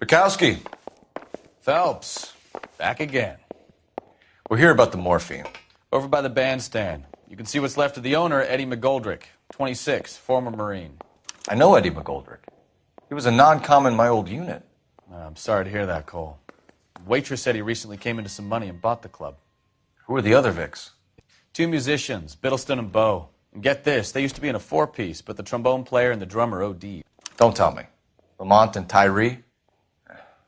Bukowski, Phelps, back again. we're here about the morphine. Over by the bandstand. You can see what's left of the owner, Eddie McGoldrick, 26, former Marine. I know Eddie McGoldrick. He was a non-com in my old unit. I'm sorry to hear that, Cole. Waitress said he recently came into some money and bought the club. Who are the other Vics? 2 musicians, Biddleston and Bowe. And get this, they used to be in a 4-piece, but the trombone player and the drummer OD'd. Don't tell me. Lamont and Tyree?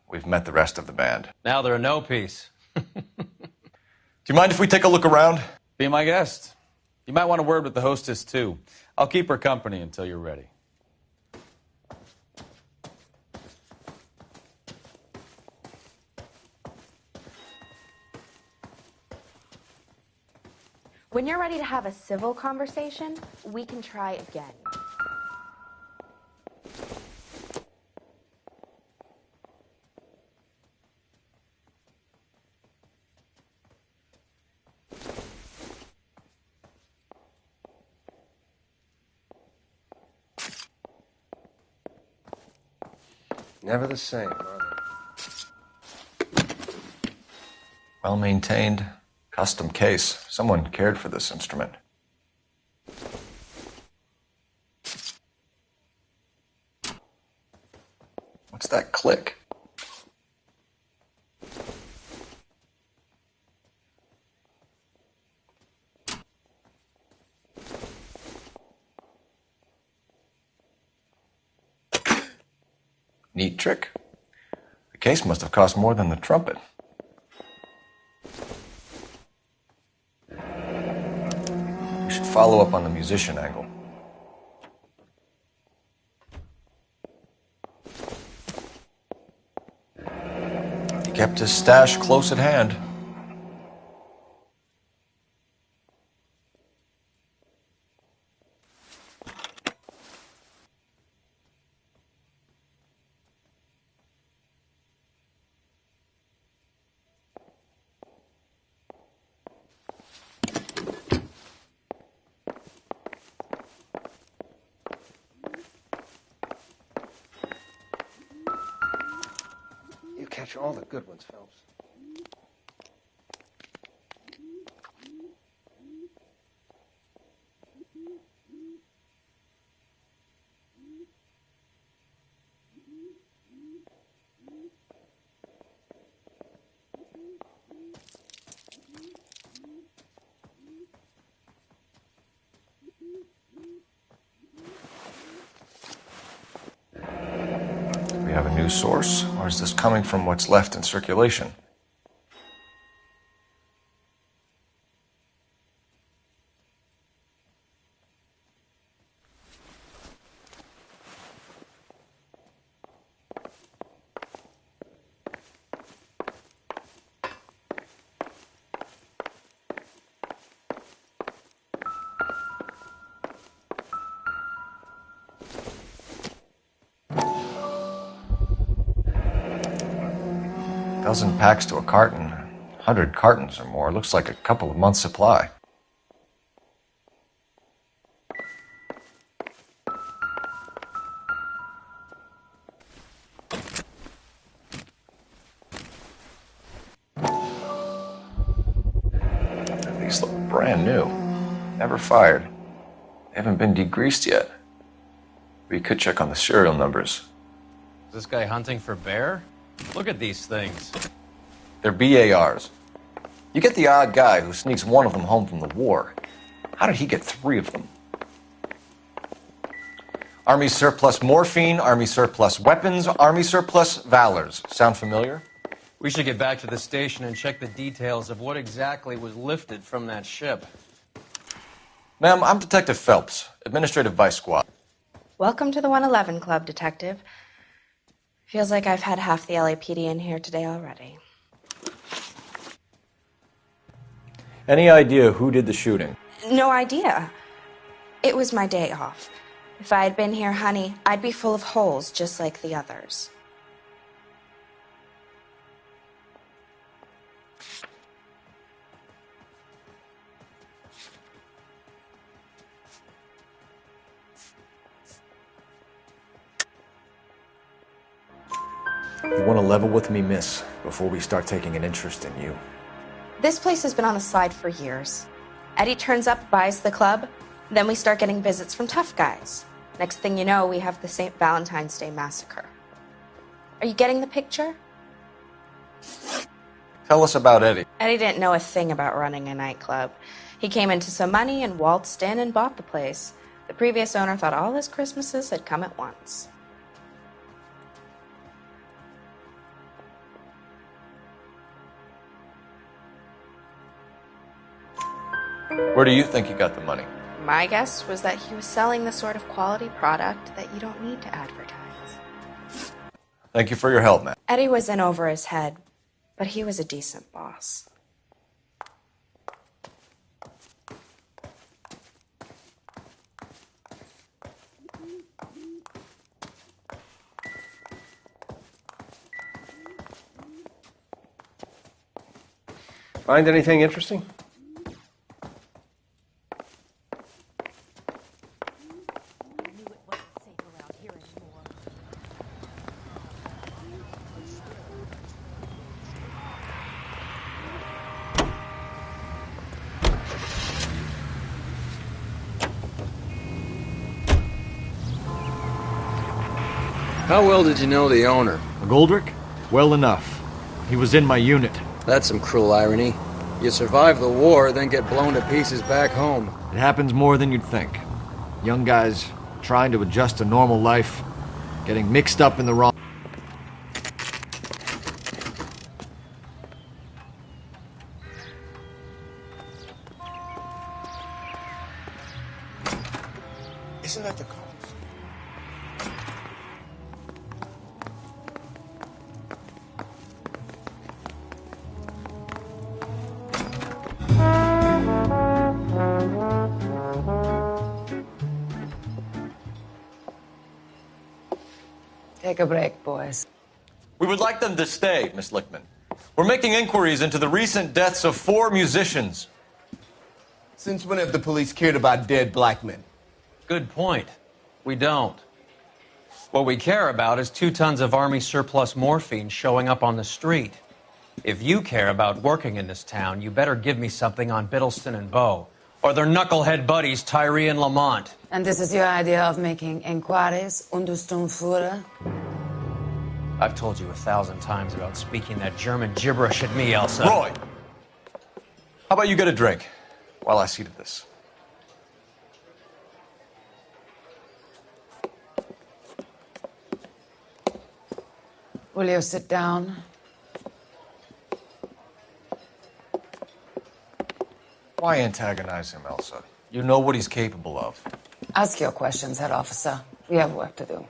We've met the rest of the band. Now they're a no-piece. Do you mind if we take a look around? Be my guest. You might want a word with the hostess, too. I'll keep her company until you're ready. When you're ready to have a civil conversation, we can try again. Never the same, are they? Well-maintained, custom case. Someone cared for this instrument. What's that click? Neat trick. The case must have cost more than the trumpet. We should follow up on the musician angle. He kept his stash close at hand. You catch all the good ones, Phelps. We have a new source, or is this coming from what's left in circulation? Dozen packs to a carton, 100 cartons or more. Looks like a couple of months' supply. These look brand new. Never fired. They haven't been degreased yet. We could check on the serial numbers. Is this guy hunting for bear? Look at these things. They're BARs. You get the odd guy who sneaks one of them home from the war. How did he get 3 of them? Army surplus morphine, Army surplus weapons, Army surplus valors. Sound familiar? We should get back to the station and check the details of what exactly was lifted from that ship. Ma'am, I'm Detective Phelps, Administrative Vice Squad. Welcome to the 111 Club, Detective. Feels like I've had half the LAPD in here today already. Any idea who did the shooting? No idea. It was my day off. If I had been here, honey, I'd be full of holes just like the others. You want to level with me, miss, before we start taking an interest in you. This place has been on the slide for years. Eddie turns up, buys the club, then we start getting visits from tough guys. Next thing you know, we have the St. Valentine's Day massacre. Are you getting the picture? Tell us about Eddie. Eddie didn't know a thing about running a nightclub. He came into some money and waltzed in and bought the place. The previous owner thought all his Christmases had come at once. Where do you think he got the money? My guess was that he was selling the sort of quality product that you don't need to advertise. Thank you for your help, man. Eddie was in over his head, but he was a decent boss. Find anything interesting? How well did you know the owner? Goldrick? Well enough. He was in my unit. That's some cruel irony. You survive the war, then get blown to pieces back home. It happens more than you'd think. Young guys trying to adjust to normal life, getting mixed up in the wrong... Isn't that the car? Take a break, boys. We would like them to stay, Miss Lickman. We're making inquiries into the recent deaths of 4 musicians. Since when have the police cared about dead black men? Good point. We don't. What we care about is 2 tons of Army surplus morphine showing up on the street. If you care about working in this town, you better give me something on Biddleston and Bow, or their knucklehead buddies Tyree and Lamont. And this is your idea of making inquiries, Untersturmführer? I've told you 1,000 times about speaking that German gibberish at me, Elsa. Roy! How about you get a drink while I see to this? Will you sit down? Why antagonize him, Elsa? You know what he's capable of. Ask your questions, head officer. We have work to do.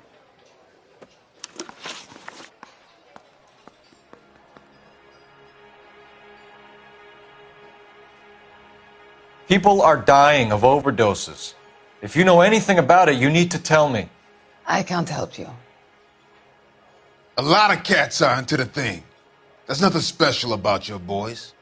People are dying of overdoses. If you know anything about it, you need to tell me. I can't help you. A lot of cats are into the thing. There's nothing special about your boys.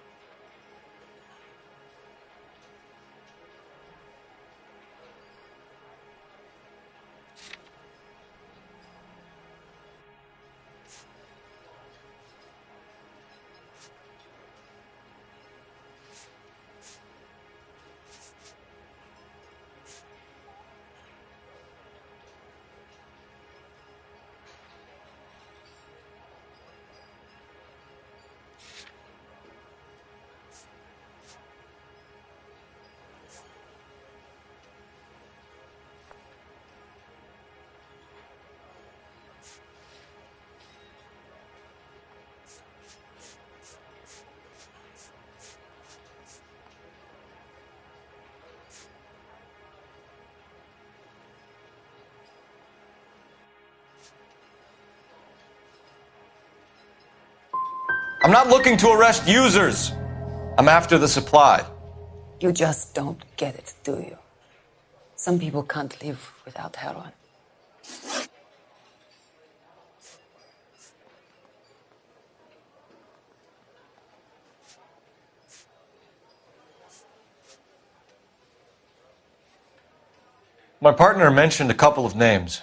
I'm not looking to arrest users. I'm after the supply. You just don't get it, do you? Some people can't live without heroin. My partner mentioned a couple of names.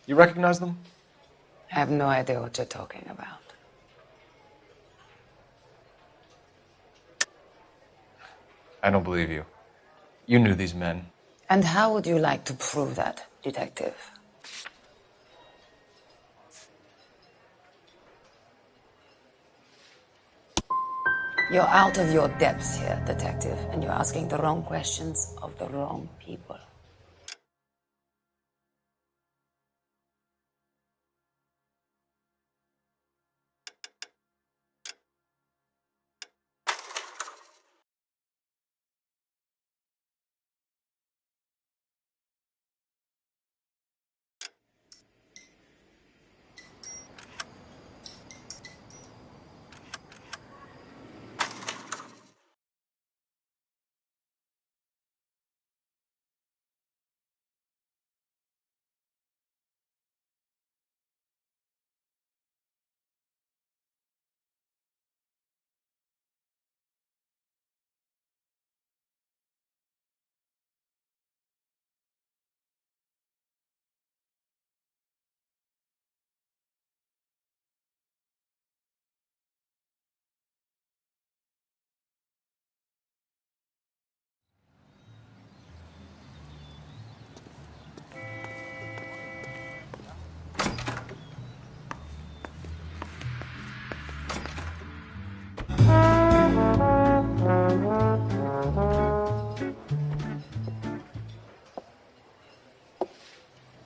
You recognize them? I have no idea what you're talking about. I don't believe you. You knew these men. And how would you like to prove that, detective? You're out of your depths here, detective, and you're asking the wrong questions of the wrong people.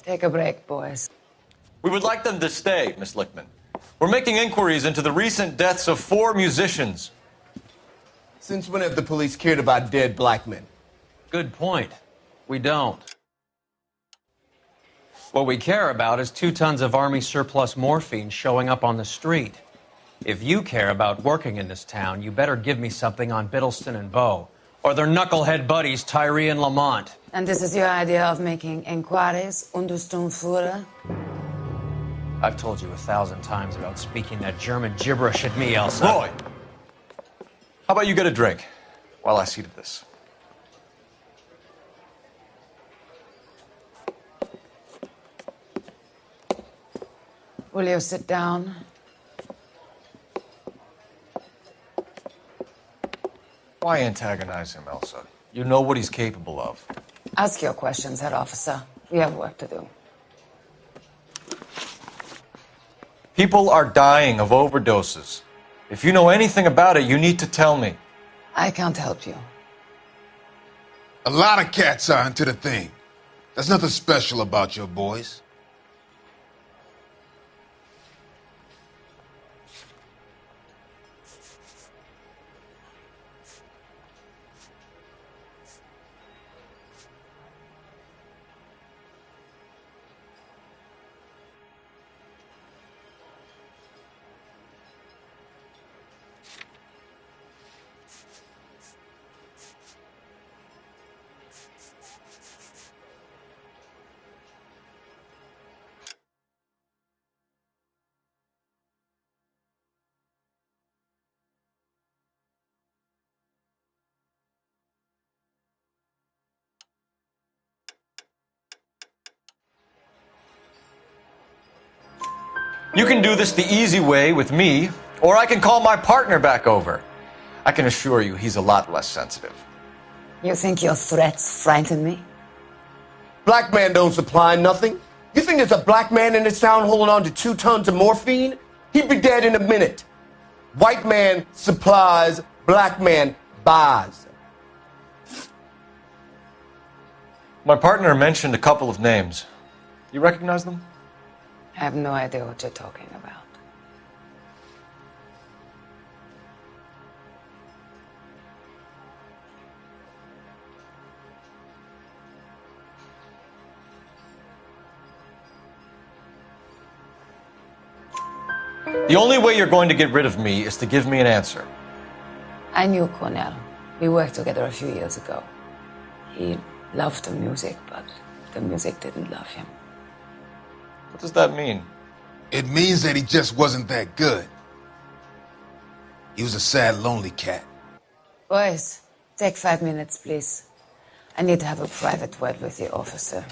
Take a break, boys. We would like them to stay, Miss Lichtman. We're making inquiries into the recent deaths of 4 musicians. Since when have the police cared about dead black men? Good point. We don't. What we care about is 2 tons of Army surplus morphine showing up on the street. If you care about working in this town, you better give me something on Biddleston and Bow, or their knucklehead buddies Tyree and Lamont. And this is your idea of making inquiries, Untersturmführer? I've told you 1,000 times about speaking that German gibberish at me, Elsa. Roy! How about you get a drink while I see to this? Will you sit down? Why antagonize him, Elsa? You know what he's capable of. Ask your questions, Herr Officer. We have work to do. People are dying of overdoses. If you know anything about it, you need to tell me. I can't help you. A lot of cats are into the thing. There's nothing special about your boys. You can do this the easy way with me, or I can call my partner back over. I can assure you he's a lot less sensitive. You think your threats frighten me? Black man don't supply nothing. You think there's a black man in this town holding on to 2 tons of morphine? He'd be dead in a minute. White man supplies, black man buys. My partner mentioned a couple of names. You recognize them? I have no idea what you're talking about. The only way you're going to get rid of me is to give me an answer. I knew Cornell. We worked together a few years ago. He loved the music, but the music didn't love him. What does that mean? It means that he just wasn't that good. He was a sad, lonely cat. Boys, take 5 minutes, please. I need to have a private word with the officer.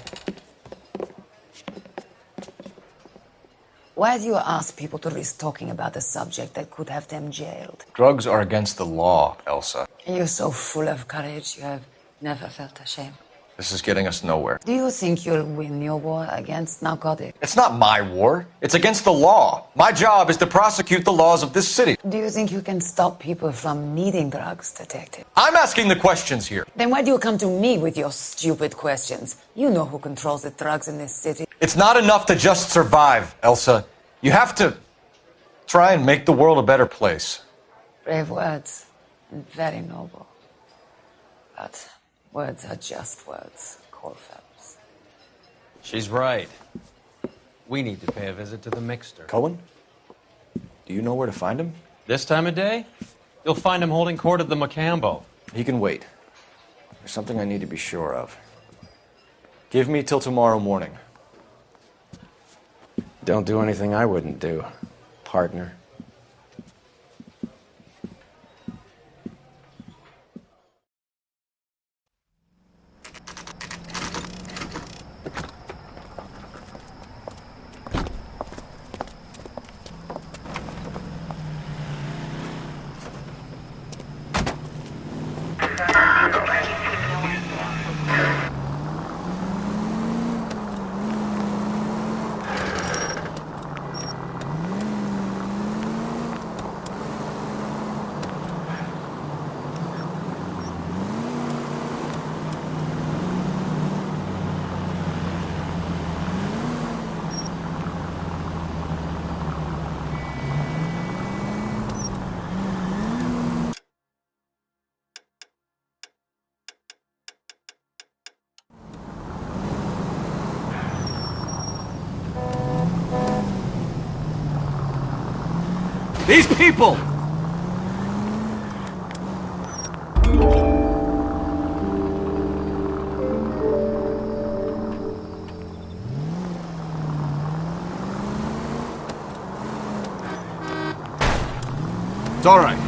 Why do you ask people to risk talking about a subject that could have them jailed? Drugs are against the law, Elsa. You're so full of courage, you have never felt ashamed. This is getting us nowhere. Do you think you'll win your war against narcotics? It's not my war. It's against the law. My job is to prosecute the laws of this city. Do you think you can stop people from needing drugs, detective? I'm asking the questions here. Then why do you come to me with your stupid questions? You know who controls the drugs in this city. It's not enough to just survive, Elsa. You have to try and make the world a better place. Brave words, and very noble. But words are just words, Cole Phelps. She's right. We need to pay a visit to the mixer. Cohen? Do you know where to find him? This time of day, you'll find him holding court at the Macambo. He can wait. There's something I need to be sure of. Give me till tomorrow morning. Don't do anything I wouldn't do, partner. These people! It's all right.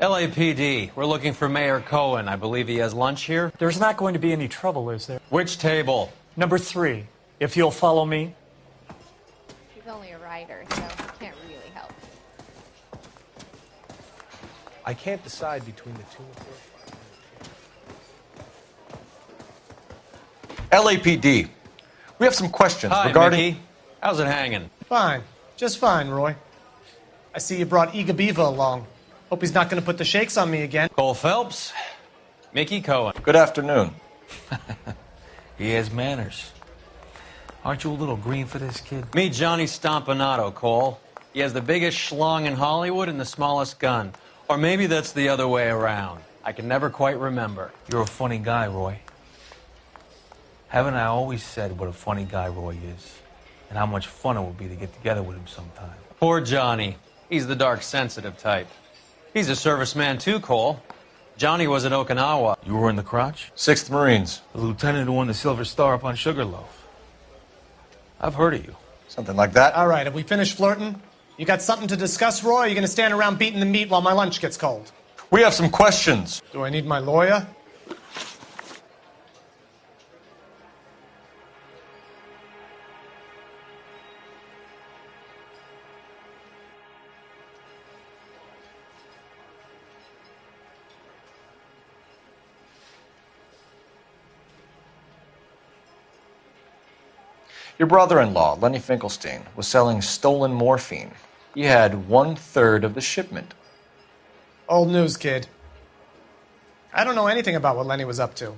LAPD, we're looking for Mayor Cohen. I believe he has lunch here. There's not going to be any trouble, is there? Which table? Number 3, if you'll follow me. He's only a writer, so he can't really help. I can't decide between the two of them. LAPD, we have some questions Hi, regarding... Mickey. How's it hanging? Fine. Just fine, Roy. I see you brought Eager Beaver along. Hope he's not going to put the shakes on me again. Cole Phelps, Mickey Cohen. Good afternoon. He has manners. Aren't you a little green for this kid? Meet Johnny Stompanato, Cole. He has the biggest schlong in Hollywood and the smallest gun. Or maybe that's the other way around. I can never quite remember. You're a funny guy, Roy. Haven't I always said what a funny guy Roy is? And how much fun it would be to get together with him sometime? Poor Johnny. He's the dark, sensitive type. He's a serviceman too, Cole. Johnny was at Okinawa. You were in the crotch? 6th Marines. The lieutenant who won the Silver Star up on Sugarloaf. I've heard of you. Something like that. All right, have we finished flirting? You got something to discuss, Roy, or are you going to stand around beating the meat while my lunch gets cold? We have some questions. Do I need my lawyer? Your brother-in-law, Lenny Finkelstein, was selling stolen morphine. He had 1/3 of the shipment. Old news, kid. I don't know anything about what Lenny was up to.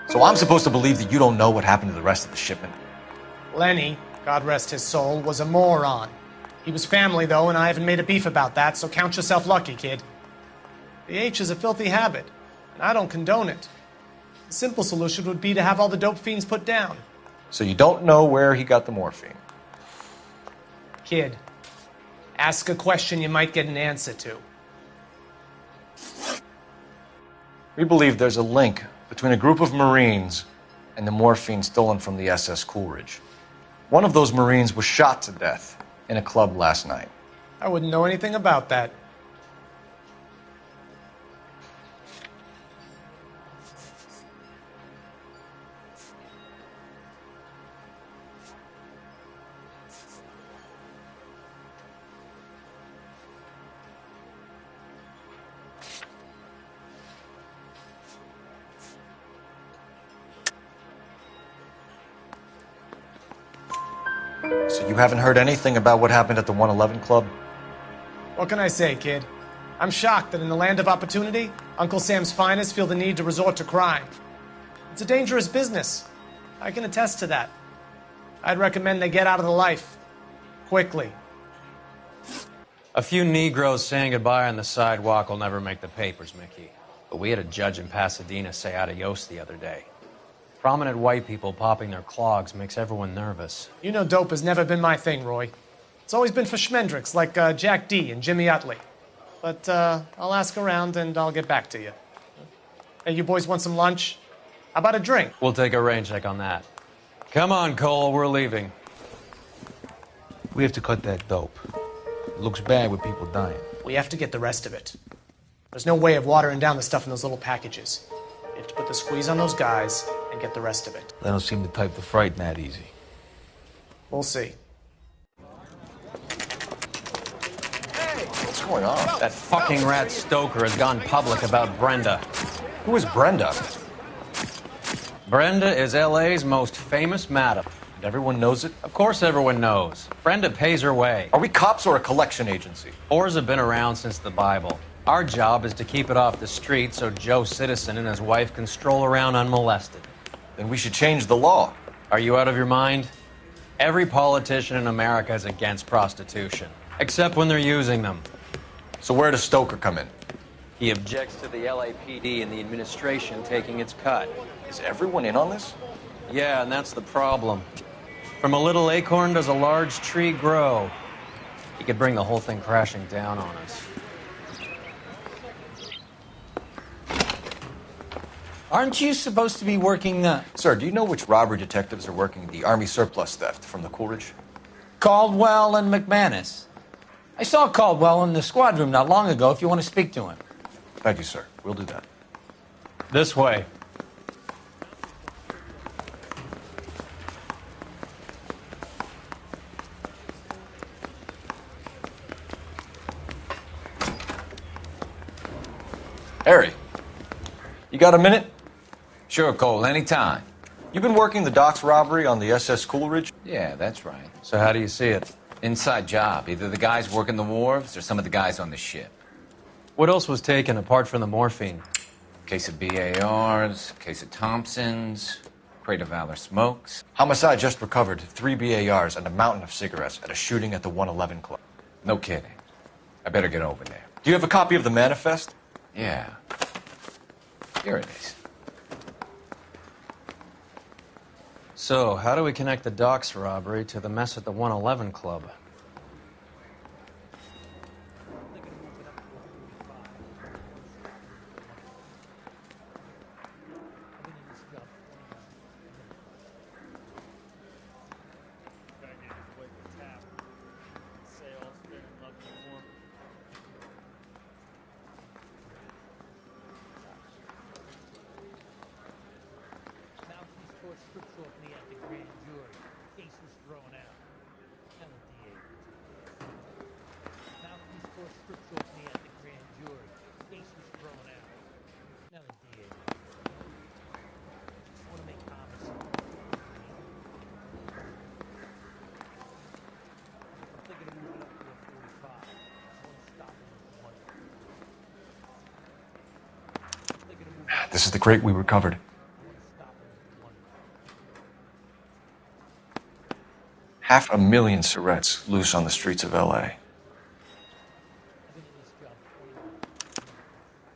So I'm supposed to believe that you don't know what happened to the rest of the shipment? Lenny, God rest his soul, was a moron. He was family, though, and I haven't made a beef about that, so count yourself lucky, kid. The H is a filthy habit, and I don't condone it. The simple solution would be to have all the dope fiends put down. So you don't know where he got the morphine? Kid, ask a question you might get an answer to. We believe there's a link between a group of Marines and the morphine stolen from the SS Coolidge. One of those Marines was shot to death in a club last night. I wouldn't know anything about that. So you haven't heard anything about what happened at the 111 Club? What can I say, kid? I'm shocked that in the land of opportunity, Uncle Sam's finest feel the need to resort to crime. It's a dangerous business. I can attest to that. I'd recommend they get out of the life. Quickly. A few Negroes saying goodbye on the sidewalk will never make the papers, Mickey. But we had a judge in Pasadena say adios the other day. Prominent white people popping their clogs makes everyone nervous. You know dope has never been my thing, Roy. It's always been for schmendricks like Jack D. and Jimmy Utley. But I'll ask around and I'll get back to you. Hey, you boys want some lunch? How about a drink? We'll take a rain check on that. Come on, Cole, we're leaving. We have to cut that dope. It looks bad with people dying. We have to get the rest of it. There's no way of watering down the stuff in those little packages. You have to put the squeeze on those guys and get the rest of it. They don't seem the type to frighten that easy. We'll see. What's going on? That fucking rat Stoker has gone public about Brenda. Who is Brenda? Brenda is LA's most famous madam. And everyone knows it? Of course everyone knows. Brenda pays her way. Are we cops or a collection agency? Whores have been around since the Bible. Our job is to keep it off the street so Joe Citizen and his wife can stroll around unmolested. Then we should change the law. Are you out of your mind? Every politician in America is against prostitution, except when they're using them. So where does Stoker come in? He objects to the LAPD and the administration taking its cut. Is everyone in on this? Yeah, and that's the problem. From a little acorn does a large tree grow. He could bring the whole thing crashing down on us. Aren't you supposed to be working, Sir, do you know which robbery detectives are working the Army surplus theft from the Coolidge? Caldwell and McManus? I saw Caldwell in the squad room not long ago if you want to speak to him. Thank you, sir. We'll do that. This way. Harry, you got a minute? Sure, Cole, anytime. You've been working the docks robbery on the SS Coolidge? Yeah, that's right. So how do you see it? Inside job. Either the guys working the wharves or some of the guys on the ship. What else was taken apart from the morphine? Case of BARs, case of Thompsons, crate of Valor smokes. Homicide just recovered 3 BARs and a mountain of cigarettes at a shooting at the 111 Club. No kidding. I better get over there. Do you have a copy of the manifest? Yeah. Here it is. So, how do we connect the docks robbery to the mess at the 111 Club? This is the crate we recovered. Half a million cigarettes loose on the streets of LA.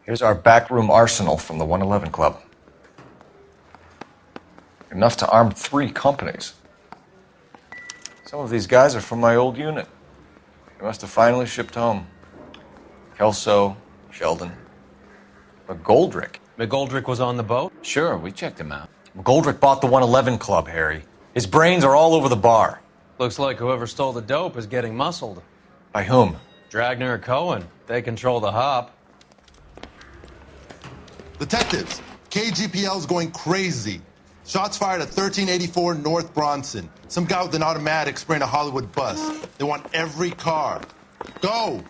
Here's our backroom arsenal from the 111 Club. Enough to arm 3 companies. Some of these guys are from my old unit. They must have finally shipped home. Kelso, Sheldon, McGoldrick. McGoldrick was on the boat? Sure, we checked him out. McGoldrick bought the 111 Club, Harry. His brains are all over the bar. Looks like whoever stole the dope is getting muscled. By whom? Dragner or Cohen. They control the hop. Detectives, KGPL's going crazy. Shots fired at 1384 North Bronson. Some guy with an automatic spraying a Hollywood bus. They want every car. Go!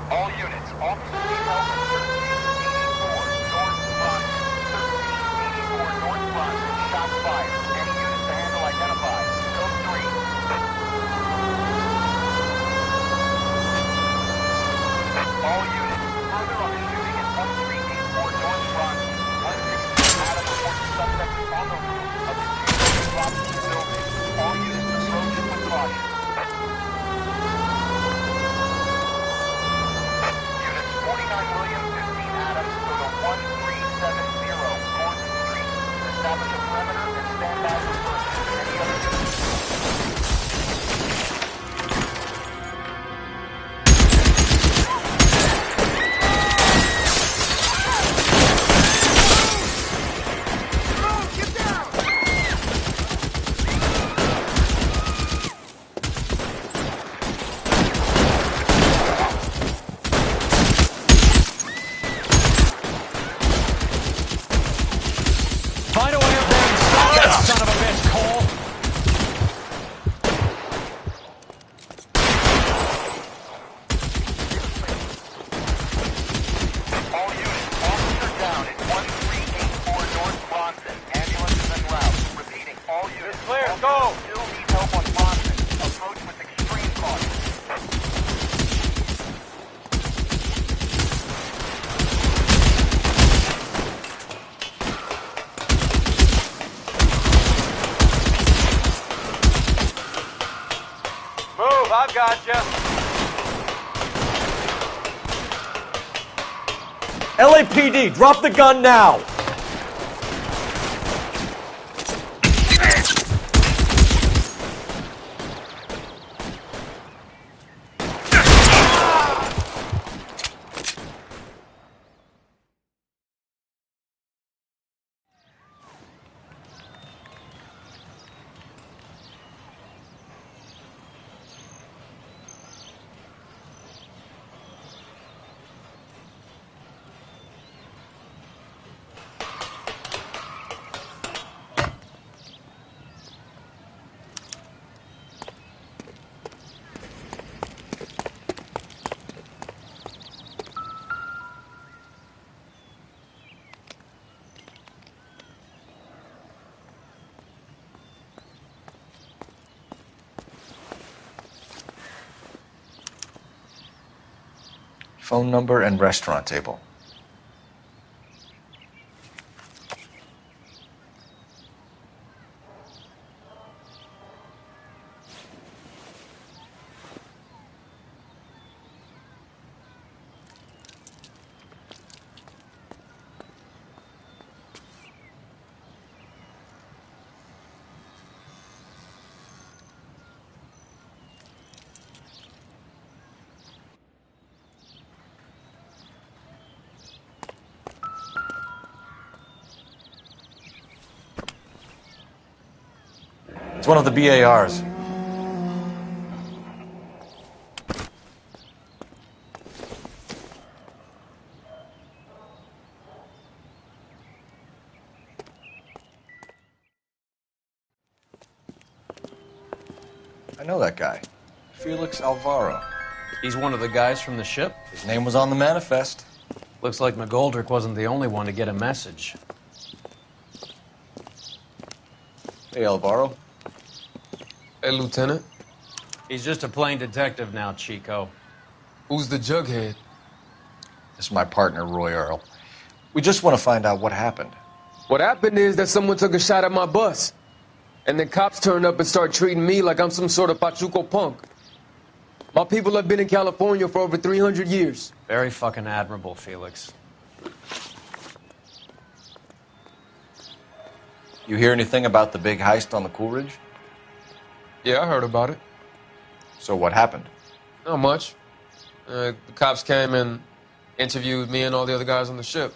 All units, officer details at 1384 North Bronson, shots fired. Any units to handle identified. Code 3. All units, further on the shooting at 1384 North Bronson. 160 Adam reports the suspect is on the roof of the two Robinson building. All units approach with caution. Units 49 William, 15 gotcha. LAPD, drop the gun now! Phone number and restaurant table. It's one of the BARs. I know that guy. Felix Alvaro. He's one of the guys from the ship? His name was on the manifest. Looks like McGoldrick wasn't the only one to get a message. Hey, Alvaro. Hey, Lieutenant. He's just a plain detective now, Chico. Who's the jughead? This is my partner, Roy Earl. We just want to find out what happened. What happened is that someone took a shot at my bus. And then cops turned up and start treating me like I'm some sort of Pachuco punk. My people have been in California for over 300 years. Very fucking admirable, Felix. You hear anything about the big heist on the Coolidge? Yeah, I heard about it. So what happened? Not much. The cops came and interviewed me and all the other guys on the ship.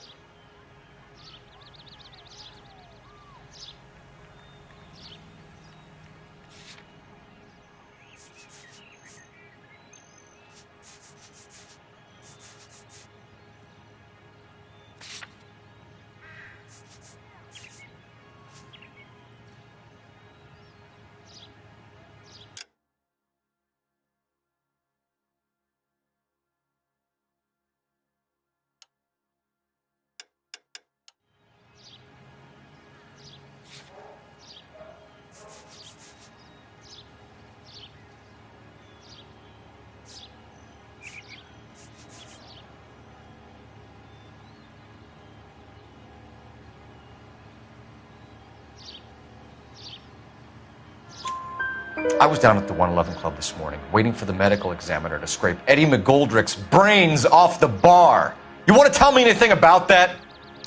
I was down at the 111 Club this morning, waiting for the medical examiner to scrape Eddie McGoldrick's brains off the bar. You want to tell me anything about that?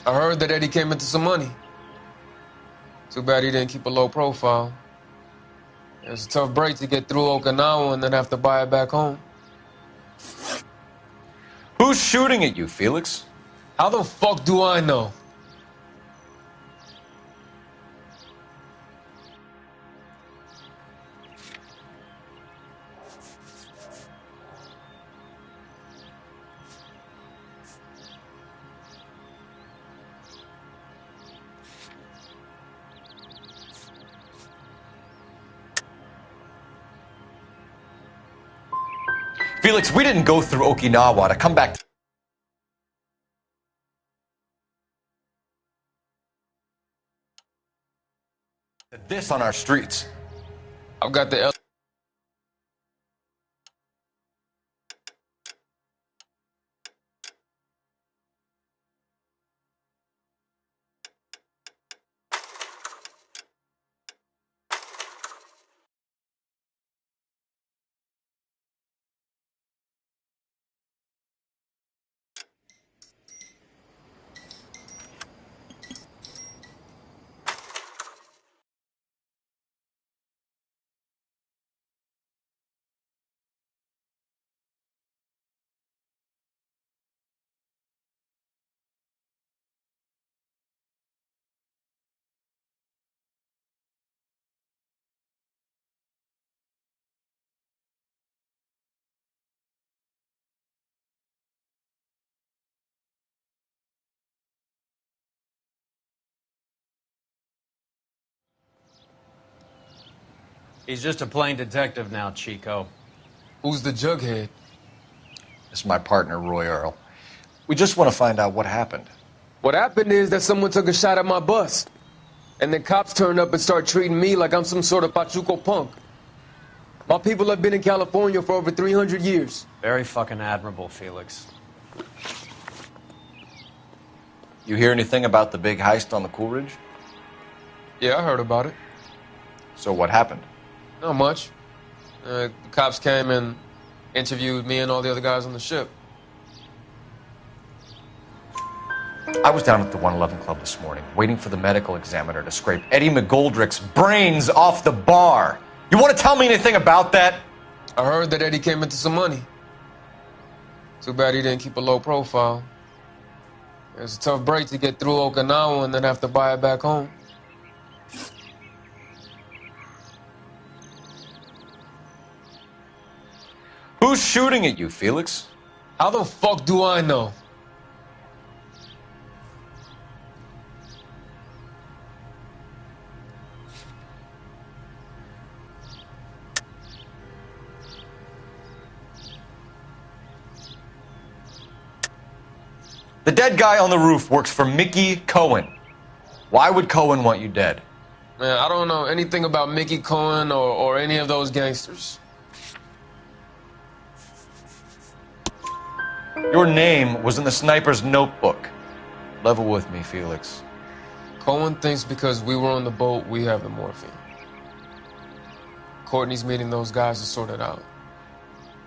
I heard that Eddie came into some money. Too bad he didn't keep a low profile. It was a tough break to get through Okinawa and then have to buy it back home. Who's shooting at you, Felix? How the fuck do I know? Felix, we didn't go through Okinawa to come back to this on our streets. I've got the He's just a plain detective now, Chico. Who's the jughead? This is my partner, Roy Earl. We just want to find out what happened. What happened is that someone took a shot at my bus. And the cops turned up and start treating me like I'm some sort of Pachuco punk. My people have been in California for over 300 years. Very fucking admirable, Felix. You hear anything about the big heist on the Coolidge? Yeah, I heard about it. So what happened? Not much. The cops came and interviewed me and all the other guys on the ship. I was down at the 111 Club this morning, waiting for the medical examiner to scrape Eddie McGoldrick's brains off the bar. You want to tell me anything about that? I heard that Eddie came into some money. Too bad he didn't keep a low profile. It was a tough break to get through Okinawa and then have to buy it back home. Who's shooting at you, Felix? How the fuck do I know? The dead guy on the roof works for Mickey Cohen. Why would Cohen want you dead? Man, I don't know anything about Mickey Cohen or any of those gangsters. Your name was in the sniper's notebook. Level with me, Felix. Cohen thinks because we were on the boat, we have the morphine. Courtney's meeting those guys to sort it out.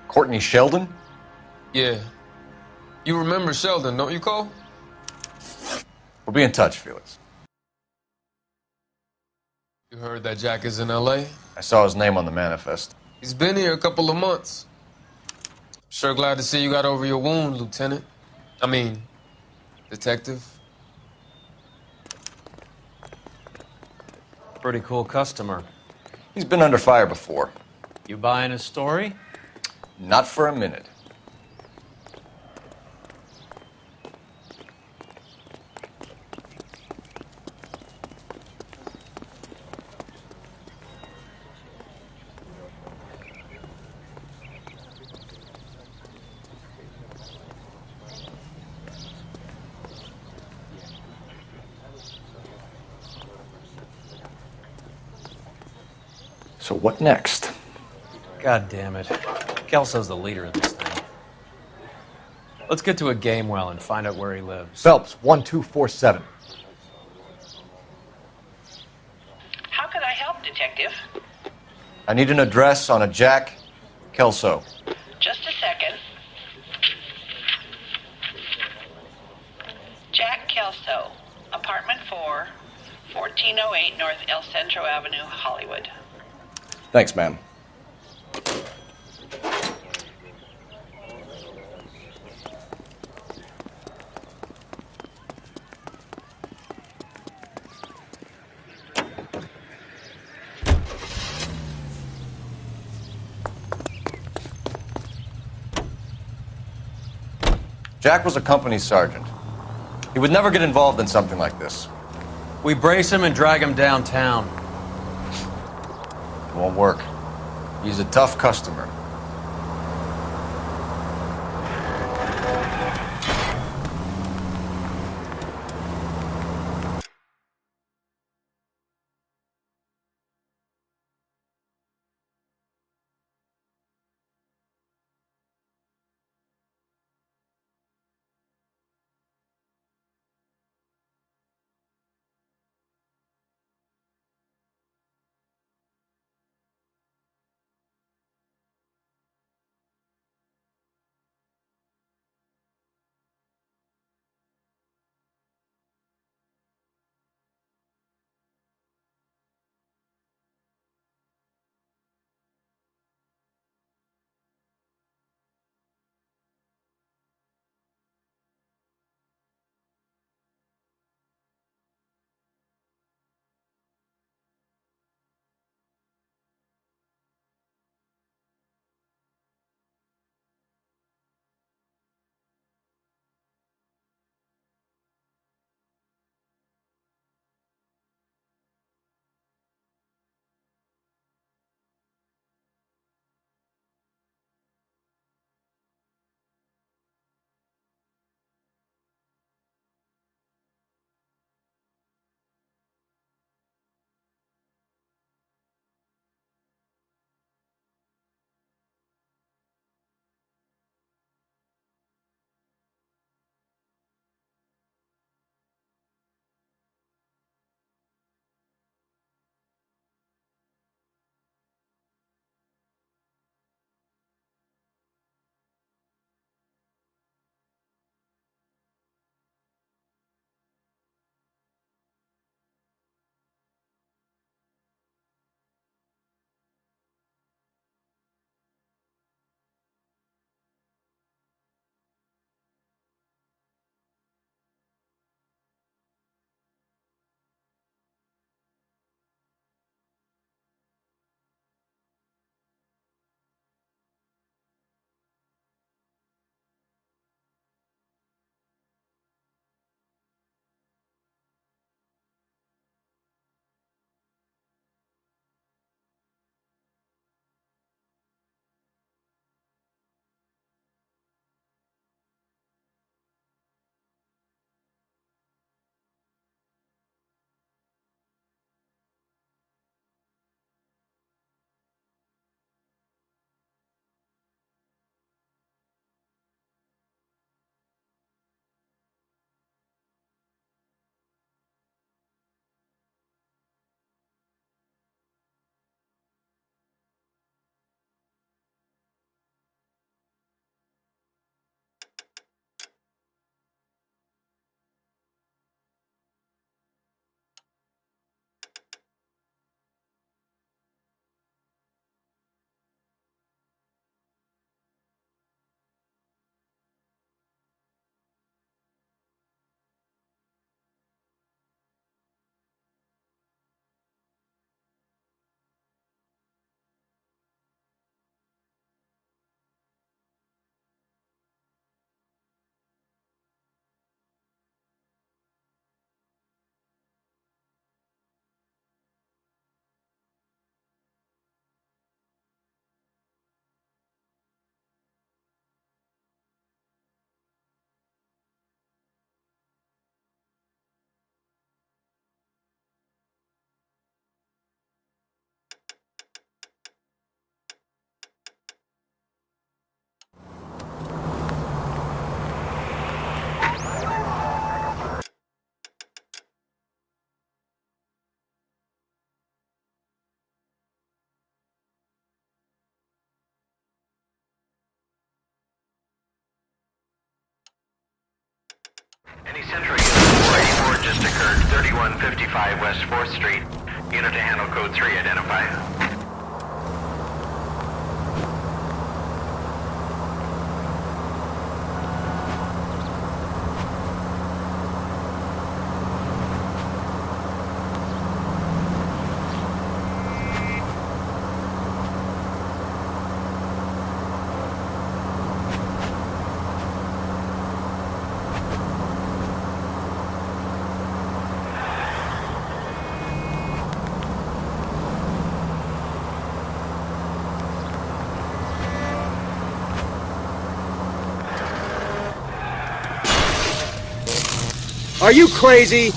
Courtney Sheldon? Yeah. You remember Sheldon, don't you, Cole? We'll be in touch, Felix. You heard that Jack is in L.A.? I saw his name on the manifest. He's been here a couple of months. Sure glad to see you got over your wound, Lieutenant. I mean, Detective. Pretty cool customer. He's been under fire before. You buying his story? Not for a minute. So what next? God damn it. Kelso's the leader of this thing. Let's get to a game well and find out where he lives. Phelps, 1247. How can I help, Detective? I need an address on a Jack Kelso. Just a second. Jack Kelso, apartment 4, 1408 North El Centro Avenue, Hollywood. Thanks, ma'am. Jack was a company sergeant. He would never get involved in something like this. We brace him and drag him downtown. It won't work. He's a tough customer. Central Unit 484 just occurred, 3155 West 4th Street. Unit to handle code 3, identify. Are you crazy?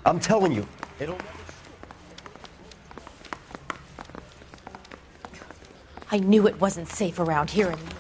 I'm telling you, it'll never... I knew it wasn't safe around here anymore.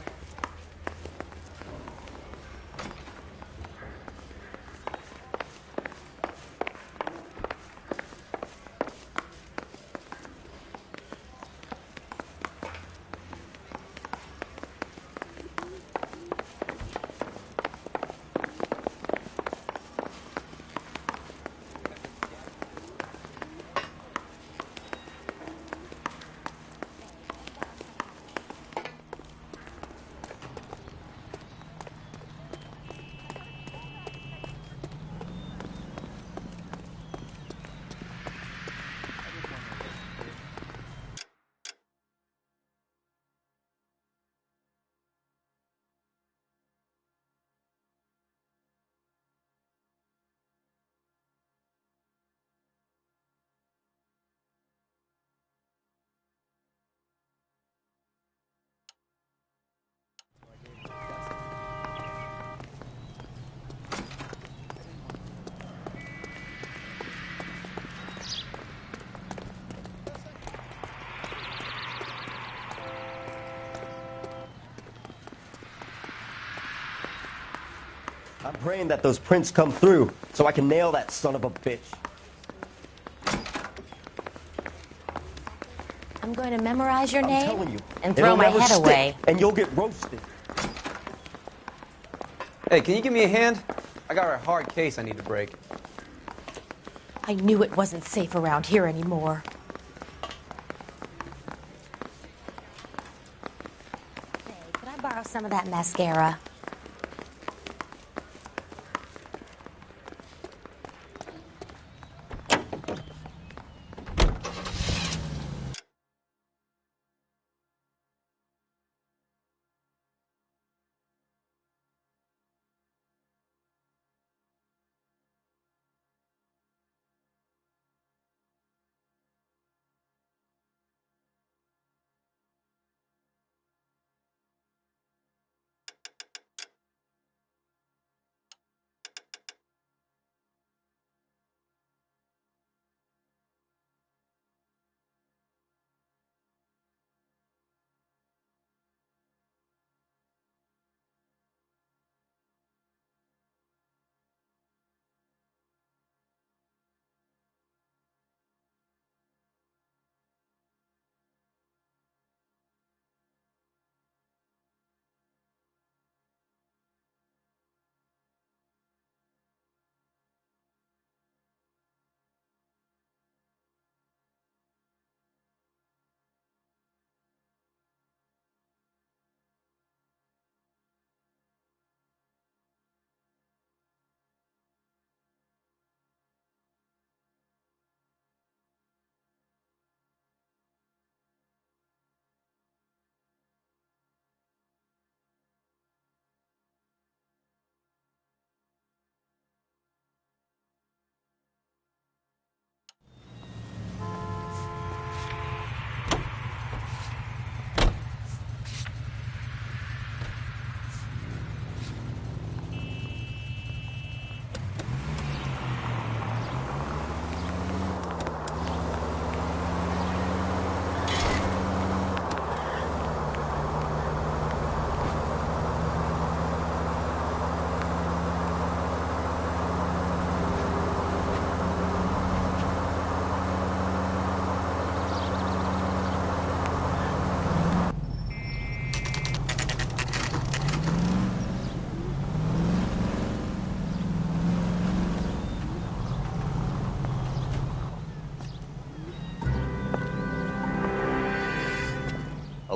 I'm praying that those prints come through so I can nail that son of a bitch. I'm going to memorize your I'm name telling you, and throw it'll my never head stick, away. and you'll get roasted. Hey, can you give me a hand? I got a hard case I need to break. I knew it wasn't safe around here anymore. Hey, could I borrow some of that mascara?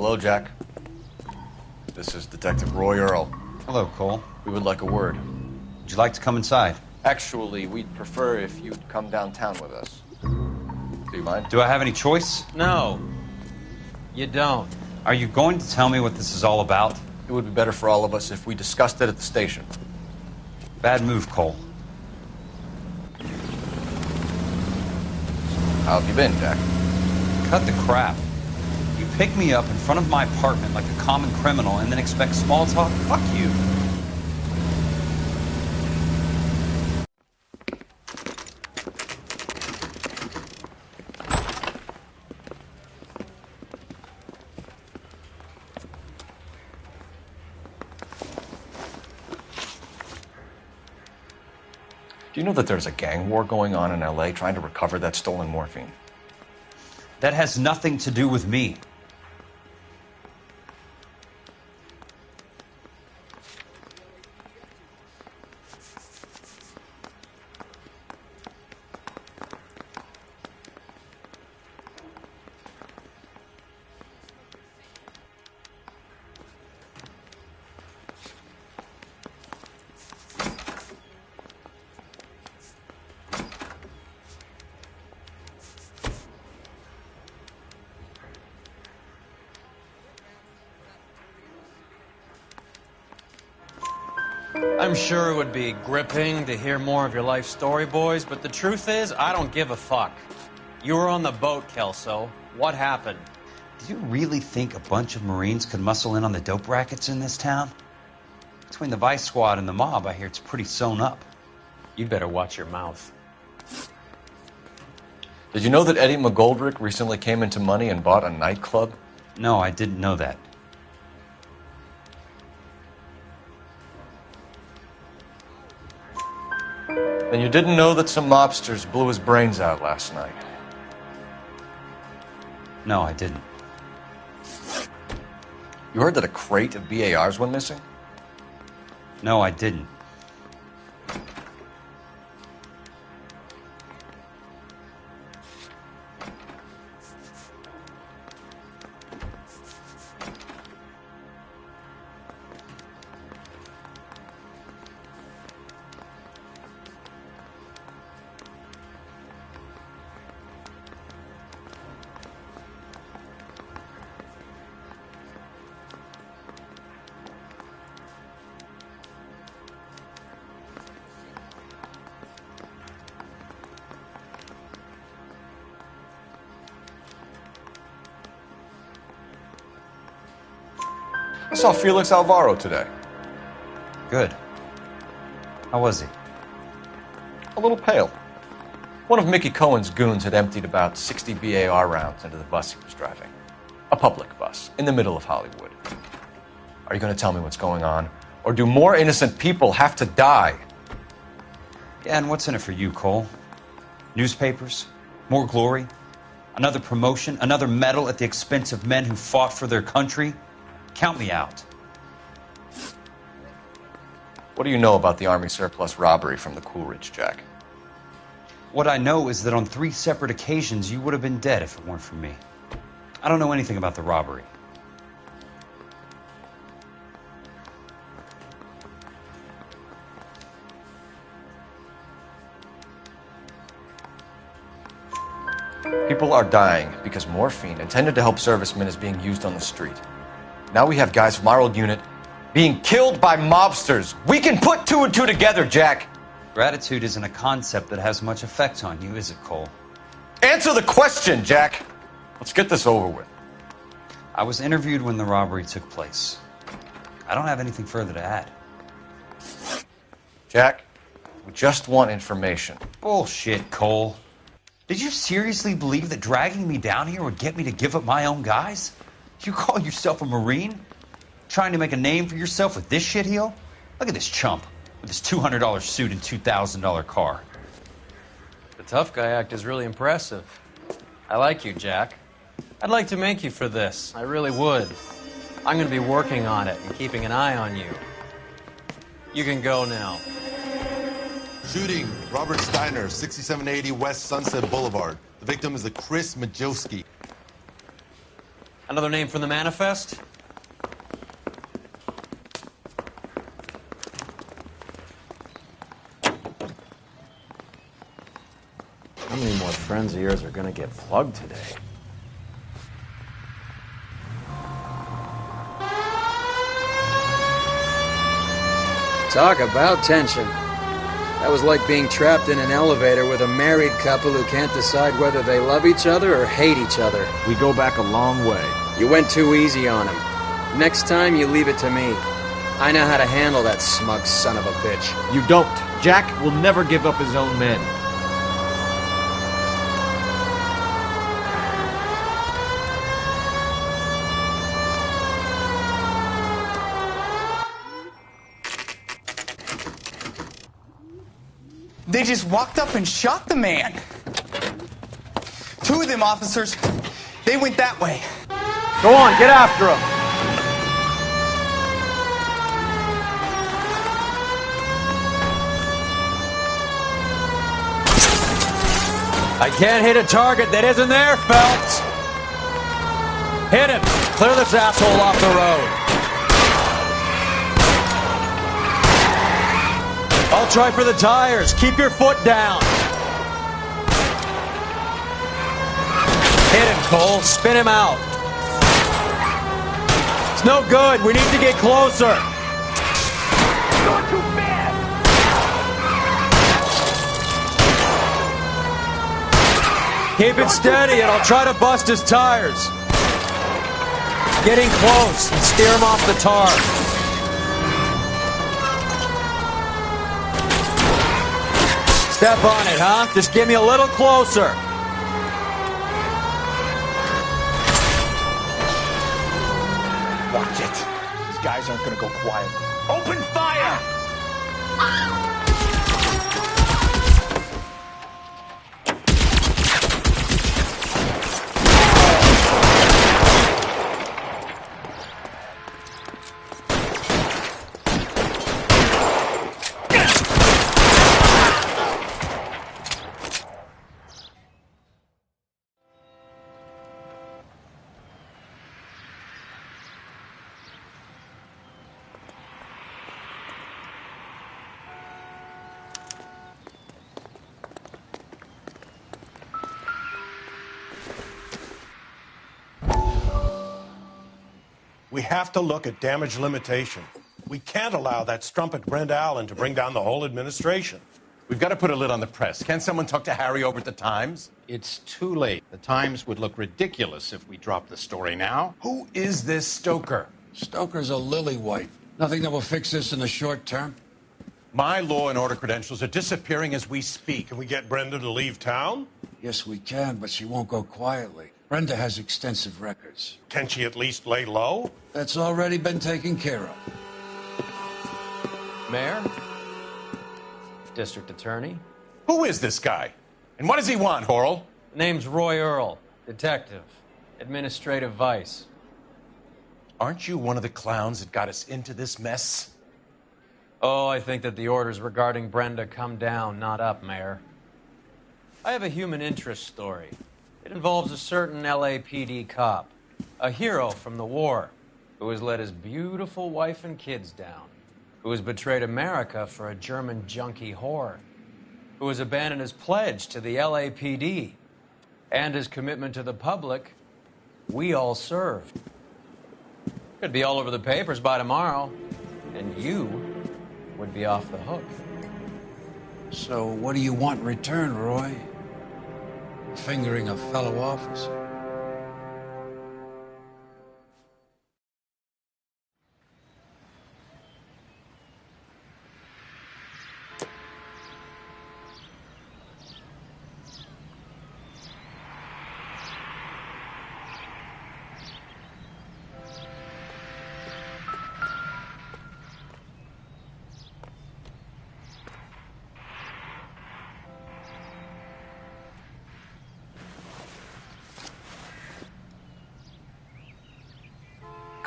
Hello, Jack. This is Detective Roy Earl. Hello, Cole. We would like a word. Would you like to come inside? Actually, we'd prefer if you'd come downtown with us. Do you mind? Do I have any choice? No, you don't. Are you going to tell me what this is all about? It would be better for all of us if we discussed it at the station. Bad move, Cole. How have you been, Jack? Cut the crap. You pick me up in front of my apartment like a common criminal and then expect small talk? Fuck you. Do you know that there's a gang war going on in LA trying to recover that stolen morphine? That has nothing to do with me. I'm sure it would be gripping to hear more of your life story, boys, but the truth is, I don't give a fuck. You were on the boat, Kelso. What happened? Do you really think a bunch of Marines could muscle in on the dope rackets in this town? Between the Vice Squad and the mob, I hear it's pretty sewn up. You'd better watch your mouth. Did you know that Eddie McGoldrick recently came into money and bought a nightclub? No, I didn't know that. Then you didn't know that some mobsters blew his brains out last night? No, I didn't. You heard that a crate of BARs went missing? No, I didn't. I saw Felix Alvaro today. Good. How was he? A little pale. One of Mickey Cohen's goons had emptied about 60 BAR rounds into the bus he was driving. A public bus, in the middle of Hollywood. Are you going to tell me what's going on? Or do more innocent people have to die? Yeah, and what's in it for you, Cole? Newspapers? More glory? Another promotion? Another medal at the expense of men who fought for their country? Count me out. What do you know about the Army surplus robbery from the Coolidge, Jack? What I know is that on 3 separate occasions you would have been dead if it weren't for me. I don't know anything about the robbery. People are dying because morphine intended to help servicemen is being used on the street. Now we have guys from our old unit being killed by mobsters. We can put 2 and 2 together, Jack. Gratitude isn't a concept that has much effect on you, is it, Cole? Answer the question, Jack. Let's get this over with. I was interviewed when the robbery took place. I don't have anything further to add. Jack, we just want information. Bullshit, Cole. Did you seriously believe that dragging me down here would get me to give up my own guys? You call yourself a Marine? Trying to make a name for yourself with this shitheel? Look at this chump with his $200 suit and $2,000 car. The tough guy act is really impressive. I like you, Jack. I'd like to make you for this. I really would. I'm going to be working on it and keeping an eye on you. You can go now. Shooting, Robert Steiner, 6780 West Sunset Boulevard. The victim is a Chris Majowski. Another name from the manifest? How many more friends of yours are gonna get plugged today? Talk about tension. That was like being trapped in an elevator with a married couple who can't decide whether they love each other or hate each other. We go back a long way. You went too easy on him. Next time, you leave it to me. I know how to handle that smug son of a bitch. You don't. Jack will never give up his own men. They just walked up and shot the man. Two of them officers, they went that way. Go on, get after him. I can't hit a target that isn't there, Phelps. Hit him. Clear this asshole off the road. I'll try for the tires. Keep your foot down. Hit him, Cole. Spin him out. It's no good. We need to get closer. Going too fast. Keep it steady, and I'll try to bust his tires. Getting close and steer him off the tar. Step on it, huh? Just get me a little closer. Watch it. These guys aren't gonna go quiet. Open fire! We have to look at damage limitation. We can't allow that strumpet Brent Allen to bring down the whole administration. We've got to put a lid on the press. Can someone talk to Harry over at the Times? It's too late. The Times would look ridiculous if we dropped the story now. Who is this Stoker? Stoker's a lily-white. Nothing that will fix this in the short term. My law and order credentials are disappearing as we speak. Can we get Brenda to leave town? Yes, we can, but she won't go quietly. Brenda has extensive records. Can she at least lay low? That's already been taken care of. Mayor? District Attorney? Who is this guy? And what does he want, Horrell? Name's Roy Earl. Detective. Administrative vice. Aren't you one of the clowns that got us into this mess? Oh, I think that the orders regarding Brenda come down, not up, Mayor. I have a human interest story. It involves a certain LAPD cop, a hero from the war, who has let his beautiful wife and kids down, who has betrayed America for a German junkie whore, who has abandoned his pledge to the LAPD and his commitment to the public we all served. Could be all over the papers by tomorrow, and you would be off the hook. So what do you want in return, Roy? Fingering a fellow officer.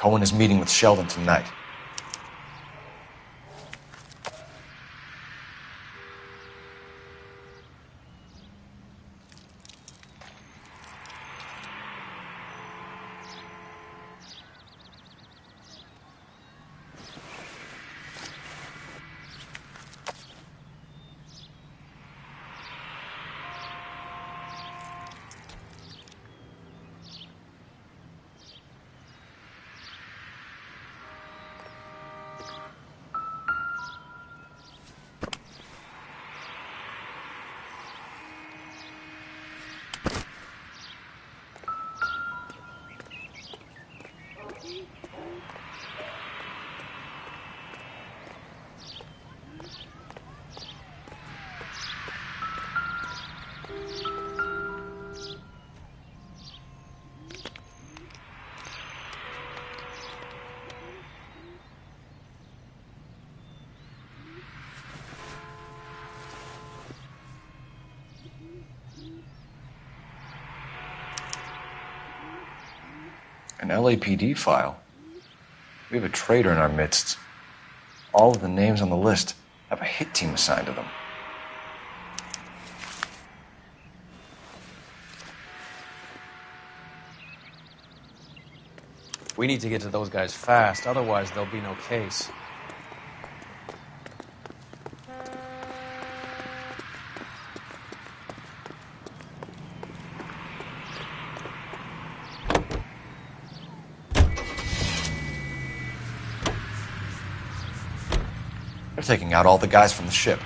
Cohen is meeting with Sheldon tonight. An LAPD file? We have a traitor in our midst. All of the names on the list have a hit team assigned to them. We need to get to those guys fast, otherwise there'll be no case. They're taking out all the guys from the ship.